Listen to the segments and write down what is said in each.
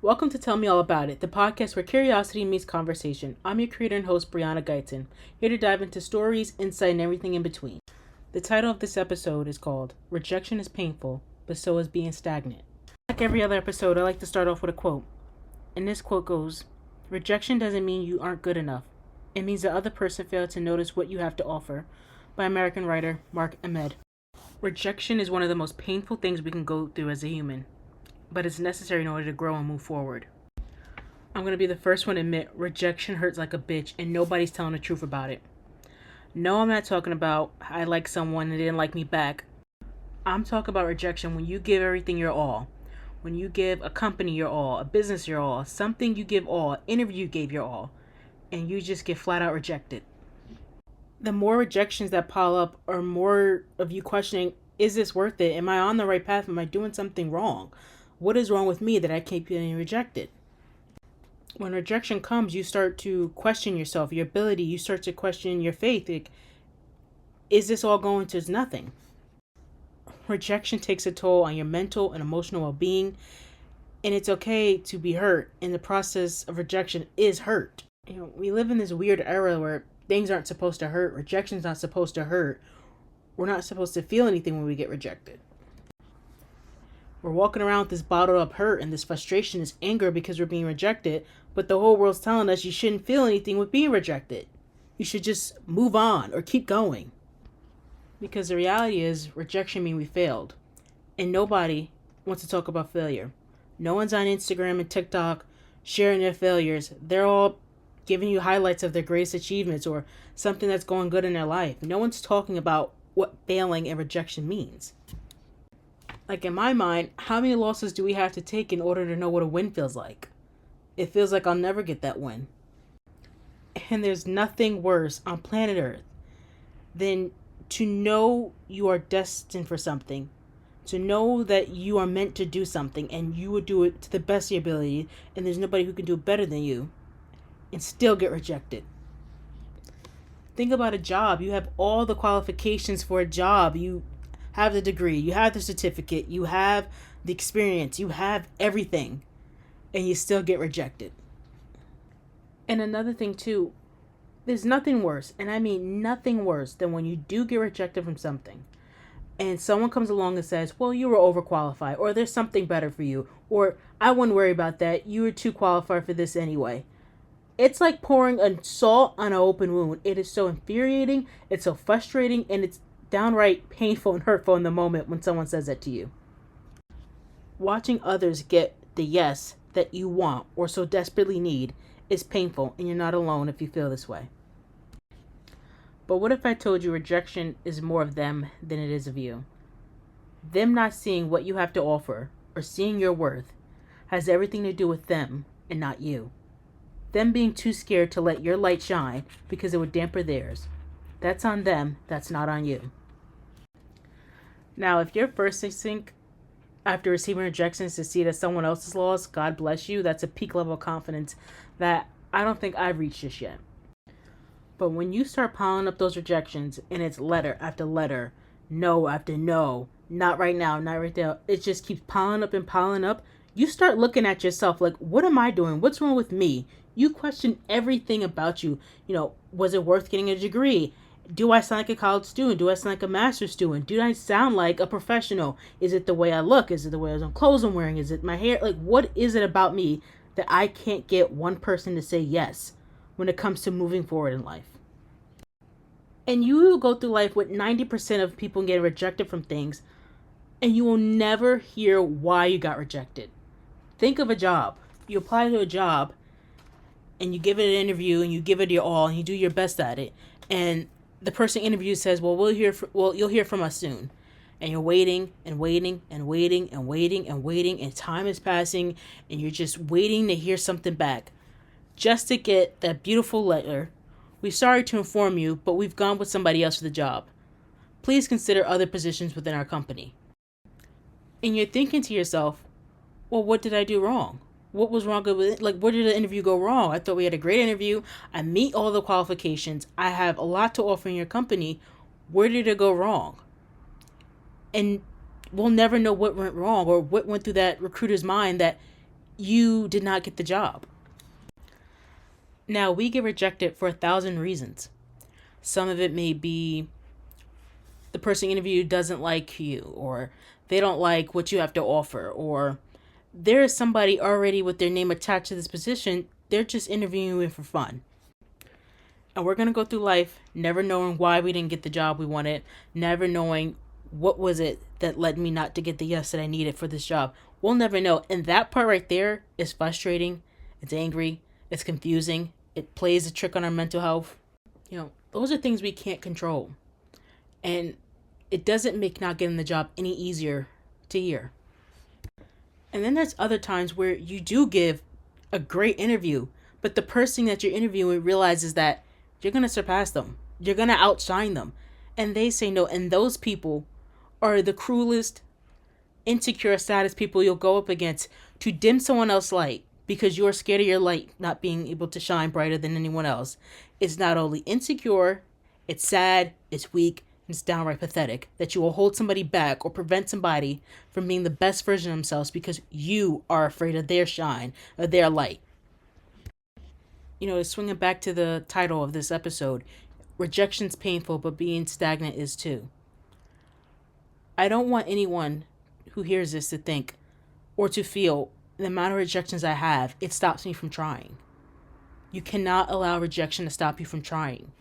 Welcome to Tell Me All About It, the podcast where curiosity meets conversation. I'm your creator and host, Brianna Guyton, here to dive into stories, insight, and everything in between. The title of this episode is called Rejection is Painful, but So is Being Stagnant. Like every other episode, I like to start off with a quote. And this quote goes, "Rejection doesn't mean you aren't good enough. It means the other person failed to notice what you have to offer," by American writer Mark Ahmed. Rejection is one of the most painful things we can go through as a human, but it's necessary in order to grow and move forward. I'm going to be the first one to admit rejection hurts like a bitch and nobody's telling the truth about it. No, I'm not talking about I like someone and they didn't like me back. I'm talking about rejection when you give everything your all. When you give a company your all, a business your all, something you give all, an interview you gave your all, and you just get flat out rejected. The more rejections that pile up are more of you questioning, is this worth it? Am I on the right path? Am I doing something wrong? What is wrong with me that I keep getting rejected? When rejection comes, you start to question yourself, your ability. You start to question your faith. Like, is this all going to nothing? Rejection takes a toll on your mental and emotional well-being, and it's okay to be hurt. And the process of rejection is hurt. We live in this weird era where things aren't supposed to hurt. Rejection's not supposed to hurt. We're not supposed to feel anything when we get rejected. We're walking around with this bottled up hurt and this frustration, this anger because we're being rejected, but the whole world's telling us you shouldn't feel anything with being rejected. You should just move on or keep going. Because the reality is, rejection means we failed. And nobody wants to talk about failure. No one's on Instagram and TikTok sharing their failures. They're all giving you highlights of their greatest achievements or something that's going good in their life. No one's talking about what failing and rejection means. Like, in my mind, how many losses do we have to take in order to know what a win feels like? It feels like I'll never get that win. And there's nothing worse on planet Earth than to know you are destined for something, to know that you are meant to do something and you would do it to the best of your ability and there's nobody who can do it better than you and still get rejected. Think about a job. You have all the qualifications for a job. You have the degree, you have the certificate, you have the experience, you have everything, and you still get rejected. And another thing too, there's nothing worse, and I mean nothing worse than when you do get rejected from something and someone comes along and says, well, you were overqualified, or there's something better for you, or I wouldn't worry about that, you were too qualified for this anyway. It's like pouring salt on an open wound. It is so infuriating, it's so frustrating, and it's downright painful and hurtful in the moment when someone says that to you. Watching others get the yes that you want or so desperately need is painful, and you're not alone if you feel this way. But what if I told you rejection is more of them than it is of you? Them not seeing what you have to offer or seeing your worth has everything to do with them and not you. Them being too scared to let your light shine because it would dampen theirs. That's on them, that's not on you. Now, if your first instinct after receiving rejection is to see it as someone else's loss, God bless you. That's a peak level of confidence that I don't think I've reached just yet. But when you start piling up those rejections and it's letter after letter, no after no, not right now, not right there, it just keeps piling up and piling up, you start looking at yourself like, what am I doing? What's wrong with me? You question everything about you. Was it worth getting a degree? Do I sound like a college student? Do I sound like a master's student? Do I sound like a professional? Is it the way I look? Is it the way I'm clothes I'm wearing? Is it my hair? Like, what is it about me that I can't get one person to say yes when it comes to moving forward in life? And you will go through life with 90% of people getting rejected from things, and you will never hear why you got rejected. Think of a job. You apply to a job, and you give it an interview, and you give it your all, and you do your best at it, and the person interviewed says, well, you'll hear from us soon. And you're waiting and waiting and waiting and waiting and waiting, and time is passing, and you're just waiting to hear something back just to get that beautiful letter. We're sorry to inform you, but we've gone with somebody else for the job. Please consider other positions within our company. And you're thinking to yourself, well, what did I do wrong? What was wrong with it? Like, where did the interview go wrong? I thought we had a great interview. I meet all the qualifications. I have a lot to offer in your company. Where did it go wrong? And we'll never know what went wrong or what went through that recruiter's mind that you did not get the job. Now, we get rejected for 1,000 reasons. Some of it may be the person interviewed doesn't like you, or they don't like what you have to offer, or there is somebody already with their name attached to this position. They're just interviewing you for fun. And we're going to go through life never knowing why we didn't get the job we wanted, never knowing what was it that led me not to get the yes that I needed for this job. We'll never know. And that part right there is frustrating. It's angry. It's confusing. It plays a trick on our mental health. Those are things we can't control. And it doesn't make not getting the job any easier to hear. And then there's other times where you do give a great interview, but the person that you're interviewing realizes that you're going to surpass them. You're going to outshine them. And they say no. And those people are the cruelest, insecure, saddest people you'll go up against to dim someone else's light because you're scared of your light not being able to shine brighter than anyone else. It's not only insecure, it's sad, it's weak, and it's downright pathetic that you will hold somebody back or prevent somebody from being the best version of themselves because you are afraid of their shine, of their light. Swinging back to the title of this episode, rejection's painful, but being stagnant is too. I don't want anyone who hears this to think or to feel the amount of rejections I have, it stops me from trying. You cannot allow rejection to stop you from trying.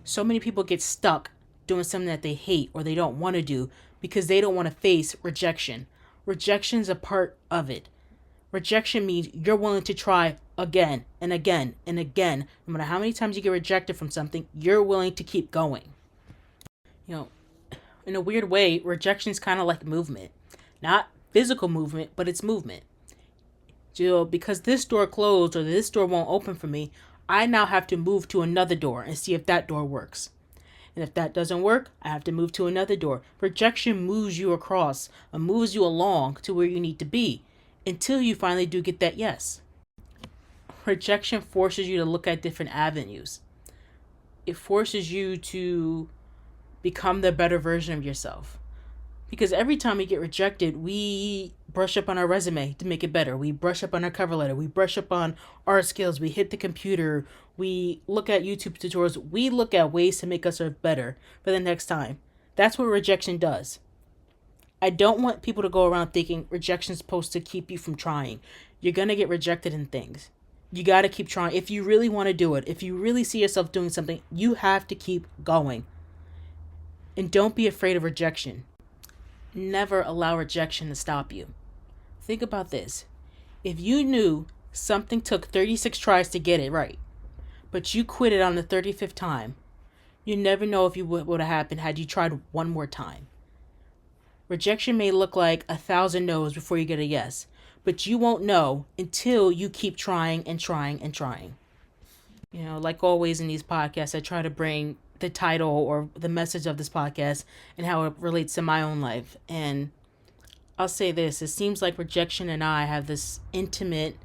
So many people get stuck doing something that they hate or they don't want to do because they don't want to face rejection. Rejection is a part of it. Rejection means you're willing to try again and again and again. No matter how many times you get rejected from something, you're willing to keep going. In a weird way, rejection is kind of like movement. Not physical movement, but it's movement. Because this door closed or this door won't open for me, I now have to move to another door and see if that door works. And if that doesn't work, I have to move to another door. Rejection moves you across and moves you along to where you need to be until you finally do get that yes. Rejection forces you to look at different avenues. It forces you to become the better version of yourself. Because every time we get rejected, we brush up on our resume to make it better. We brush up on our cover letter. We brush up on our skills. We hit the computer. We look at YouTube tutorials. We look at ways to make us better for the next time. That's what rejection does. I don't want people to go around thinking rejection is supposed to keep you from trying. You're going to get rejected in things. You got to keep trying. If you really want to do it, if you really see yourself doing something, you have to keep going. And don't be afraid of rejection. Never allow rejection to stop you. Think about this. If you knew something took 36 tries to get it right, but you quit it on the 35th time, you never know if what would have happened had you tried one more time. Rejection may look like 1,000 no's before you get a yes, but you won't know until you keep trying and trying and trying. Like always in these podcasts, I try to bring the title or the message of this podcast and how it relates to my own life. And I'll say this, it seems like rejection and I have this intimate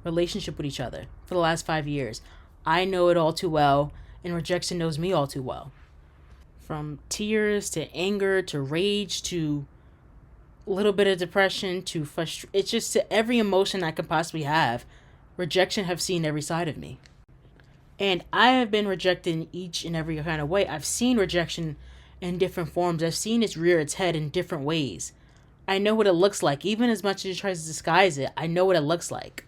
relationship with each other for the last 5 years. I know it all too well, and rejection knows me all too well. From tears to anger to rage to a little bit of depression to frustration. It's just to every emotion I could possibly have. Rejection have seen every side of me. And I have been rejected in each and every kind of way. I've seen rejection in different forms. I've seen it rear its head in different ways. I know what it looks like. Even as much as it tries to disguise it, I know what it looks like.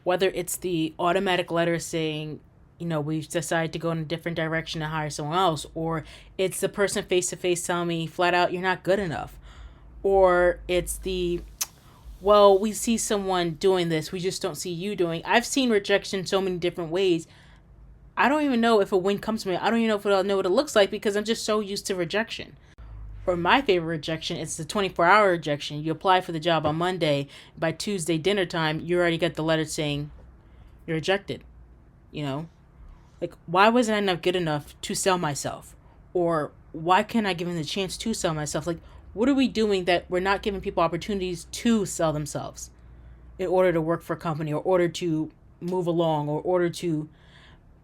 Whether it's the automatic letter saying, we've decided to go in a different direction and hire someone else, or it's the person face to face telling me flat out, you're not good enough. Or it's the, well, we see someone doing this, we just don't see you doing. I've seen rejection so many different ways. I don't even know if a win comes to me. I don't even know if I'll know what it looks like because I'm just so used to rejection. Or my favorite rejection, it's the 24-hour rejection. You apply for the job on Monday. By Tuesday dinner time, you already got the letter saying you're rejected. Like, why wasn't I not good enough to sell myself? Or why can't I give them the chance to sell myself? Like, what are we doing that we're not giving people opportunities to sell themselves in order to work for a company or order to move along or order to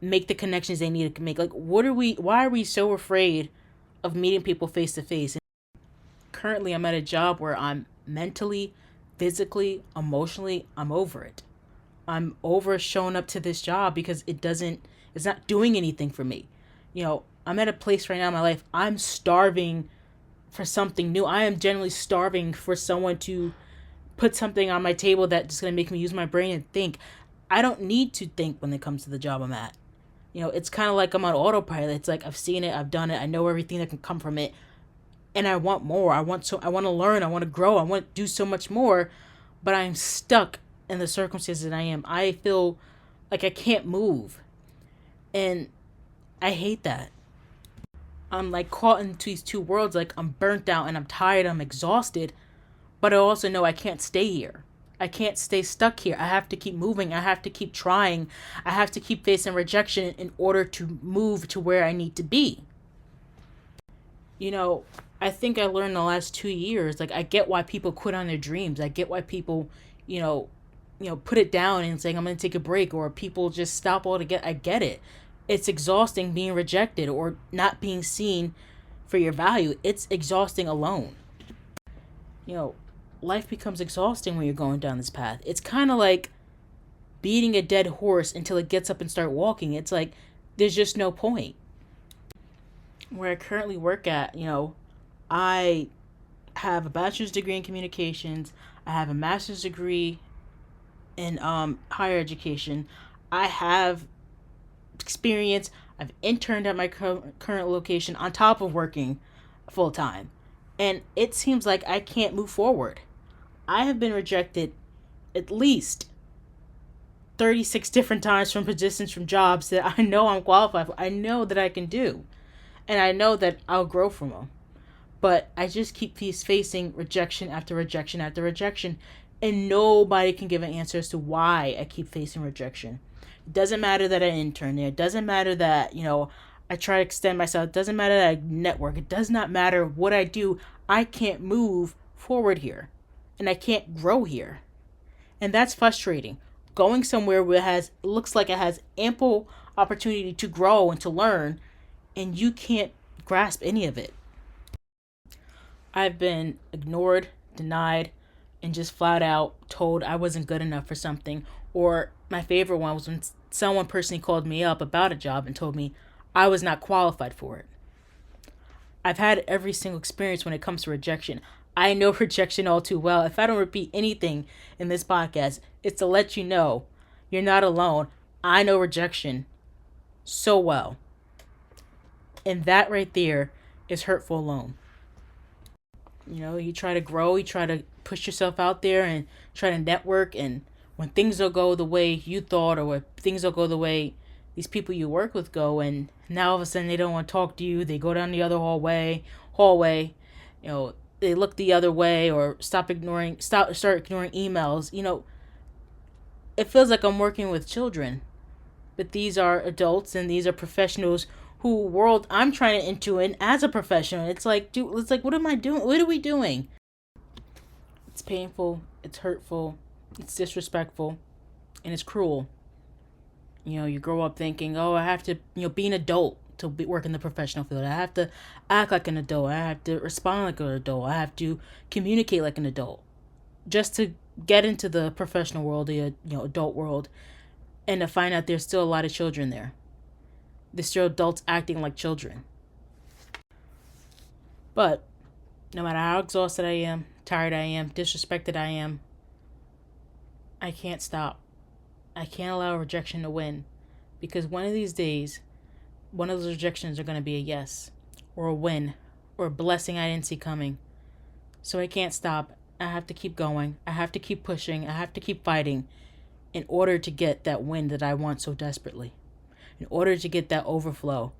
make the connections they need to make? Like, why are we so afraid of meeting people face to face? Currently, I'm at a job where I'm mentally, physically, emotionally, I'm over it. I'm over showing up to this job because it's not doing anything for me. I'm at a place right now in my life, I'm starving for something new. I am generally starving for someone to put something on my table that's just going to make me use my brain and think. I don't need to think when it comes to the job I'm at. It's kind of like I'm on autopilot. It's like I've seen it, I've done it, I know everything that can come from it, and I want more. I want to learn, I want to grow, I want to do so much more, but I'm stuck in the circumstances that I am. I feel like I can't move, and I hate that. I'm like caught into these two worlds. Like, I'm burnt out and I'm tired, I'm exhausted, but I also know I can't stay here. I can't stay stuck here. I have to keep moving. I have to keep trying. I have to keep facing rejection in order to move to where I need to be. I think I learned the last 2 years, like, I get why people quit on their dreams. I get why people, put it down and saying, I'm going to take a break, or people just stop altogether. I get it. It's exhausting being rejected or not being seen for your value. It's exhausting alone. Life becomes exhausting when you're going down this path. It's kind of like beating a dead horse until it gets up and start walking. It's like there's just no point. Where I currently work at, I have a bachelor's degree in communications. I have a master's degree in higher education. I have experience. I've interned at my current location on top of working full time. And it seems like I can't move forward. I have been rejected at least 36 different times from positions, from jobs that I know I'm qualified for. I know that I can do. And I know that I'll grow from them. But I just keep facing rejection after rejection after rejection. And nobody can give an answer as to why I keep facing rejection. It doesn't matter that I intern there. It doesn't matter that, I try to extend myself. It doesn't matter that I network. It does not matter what I do. I can't move forward here. And I can't grow here. And that's frustrating. Going somewhere where it looks like it has ample opportunity to grow and to learn, and you can't grasp any of it. I've been ignored, denied, and just flat out told I wasn't good enough for something. Or my favorite one was when someone personally called me up about a job and told me I was not qualified for it. I've had every single experience when it comes to rejection. I know rejection all too well. If I don't repeat anything in this podcast, it's to let you know you're not alone. I know rejection so well. And that right there is hurtful alone. You try to grow, you try to push yourself out there and try to network, and when things don't go the way you thought, or when things don't go the way these people you work with go, and now all of a sudden they don't want to talk to you, they go down the other hallway, they look the other way, or start ignoring emails. It feels like I'm working with children, but these are adults and these are professionals who world I'm trying to enter in as a professional. It's like, what am I doing? What are we doing? It's painful, it's hurtful, it's disrespectful, and it's cruel. You grow up thinking, oh, I have to, be an adult to work in the professional field. I have to act like an adult. I have to respond like an adult. I have to communicate like an adult, just to get into the professional world, the adult world, and to find out there's still a lot of children there. There's still adults acting like children. But no matter how exhausted I am, tired I am, disrespected I am, I can't stop. I can't allow rejection to win, because one of these days, one of those rejections are going to be a yes, or a win, or a blessing I didn't see coming. So I can't stop. I have to keep going. I have to keep pushing. I have to keep fighting in order to get that win that I want so desperately. In order to get that overflow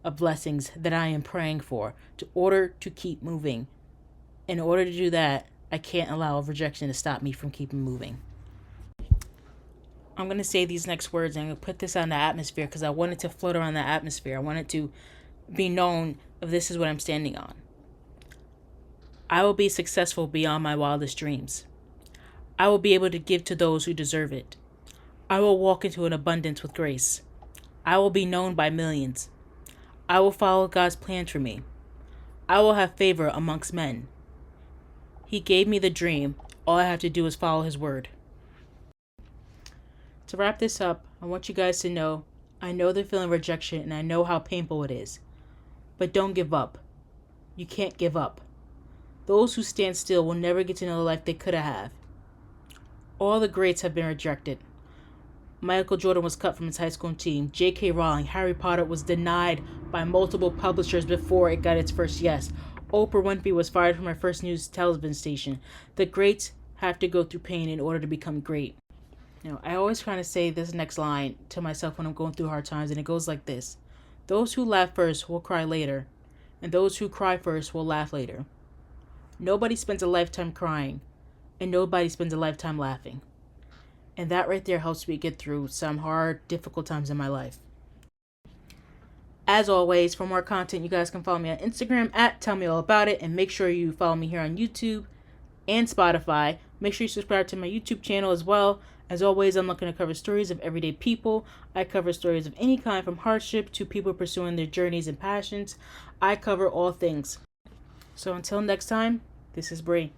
of blessings that I am praying for, in order to keep moving. In order to do that, I can't allow rejection to stop me from keeping moving. I'm going to say these next words, and I'm going to put this on the atmosphere because I want it to float around the atmosphere. I want it to be known of this is what I'm standing on. I will be successful beyond my wildest dreams. I will be able to give to those who deserve it. I will walk into an abundance with grace. I will be known by millions. I will follow God's plan for me. I will have favor amongst men. He gave me the dream. All I have to do is follow his word. To wrap this up, I want you guys to know, I know they're feeling rejection and I know how painful it is. But don't give up. You can't give up. Those who stand still will never get to know the life they could have. All the greats have been rejected. Michael Jordan was cut from his high school team. J.K. Rowling, Harry Potter was denied by multiple publishers before it got its first yes. Oprah Winfrey was fired from her first news television station. The greats have to go through pain in order to become great. I always try to say this next line to myself when I'm going through hard times, and it goes like this. Those who laugh first will cry later, and those who cry first will laugh later. Nobody spends a lifetime crying, and nobody spends a lifetime laughing. And that right there helps me get through some hard, difficult times in my life. As always, for more content, you guys can follow me on Instagram at TellMeAllAboutIt, and make sure you follow me here on YouTube and Spotify. Make sure you subscribe to my YouTube channel as well. As always, I'm looking to cover stories of everyday people. I cover stories of any kind, from hardship to people pursuing their journeys and passions. I cover all things. So until next time, this is Bree.